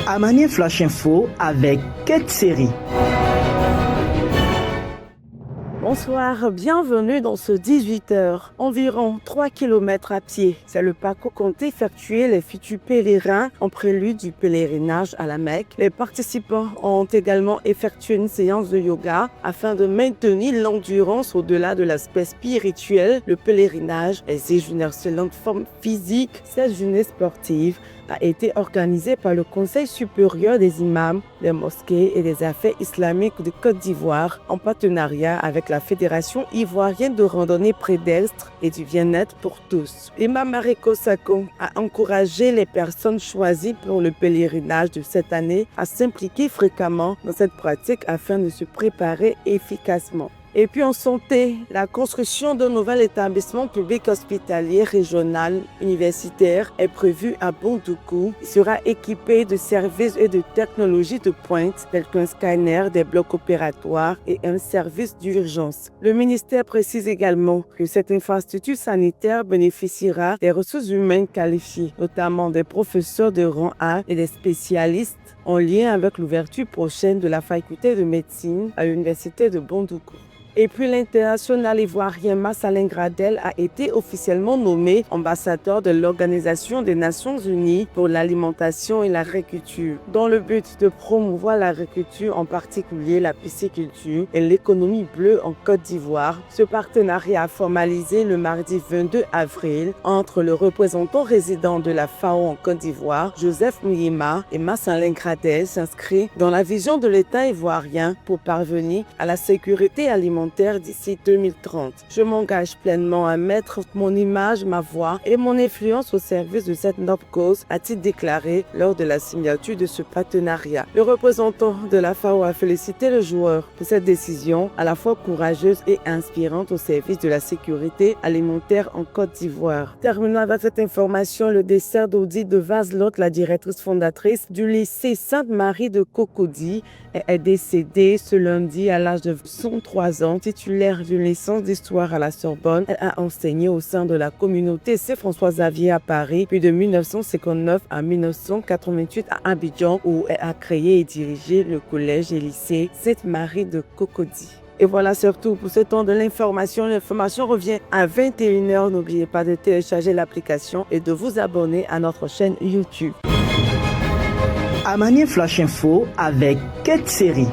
Amani Flash Info avec Kate Série. Bonsoir, bienvenue dans ce 18h. Environ 3 km à pied. C'est le parcours qu'ont effectué les futurs pèlerins en prélude du pèlerinage à la Mecque. Les participants ont également effectué une séance de yoga afin de maintenir l'endurance au-delà de l'aspect spirituel. Le pèlerinage exige une excellente forme physique. Cette journée sportive a été organisée par le Conseil supérieur des imams, des mosquées et des affaires islamiques de Côte d'Ivoire en partenariat avec la Fédération ivoirienne de randonnée pédestre et du bien-être pour tous. Imam Mariko Sako a encouragé les personnes choisies pour le pèlerinage de cette année à s'impliquer fréquemment dans cette pratique afin de se préparer efficacement. Et puis en santé, la construction d'un nouvel établissement public hospitalier régional universitaire est prévue à Bondoukou. Il sera équipé de services et de technologies de pointe tels qu'un scanner, des blocs opératoires et un service d'urgence. Le ministère précise également que cette infrastructure sanitaire bénéficiera des ressources humaines qualifiées, notamment des professeurs de rang A et des spécialistes en lien avec l'ouverture prochaine de la faculté de médecine à l'université de Bondoukou. Et puis l'international ivoirien Massalin Gradel a été officiellement nommé ambassadeur de l'Organisation des Nations Unies pour l'alimentation et l'agriculture, dans le but de promouvoir l'agriculture, en particulier la pisciculture et l'économie bleue en Côte d'Ivoire. Ce partenariat a formalisé le mardi 22 avril entre le représentant résident de la FAO en Côte d'Ivoire, Joseph Myema, et Massalin Gradel s'inscrit dans la vision de l'État ivoirien pour parvenir à la sécurité alimentaire d'ici 2030. Je m'engage pleinement à mettre mon image, ma voix et mon influence au service de cette noble cause, a-t-il déclaré lors de la signature de ce partenariat. Le représentant de la FAO a félicité le joueur pour cette décision à la fois courageuse et inspirante au service de la sécurité alimentaire en Côte d'Ivoire. Terminons avec cette information, le décès d'Odile de Vazlot, la directrice fondatrice du lycée Sainte-Marie de Cocody, est décédée ce lundi à l'âge de 103 ans. Titulaire d'une licence d'histoire à la Sorbonne, elle a enseigné au sein de la communauté Saint-François Xavier à Paris, puis de 1959 à 1988 à Abidjan, où elle a créé et dirigé le collège et lycée Sainte-Marie de Cocody. Et voilà, surtout pour ce temps de l'information. L'information revient à 21h. N'oubliez pas de télécharger l'application et de vous abonner à notre chaîne YouTube. Amani Flash Info avec Kate Série.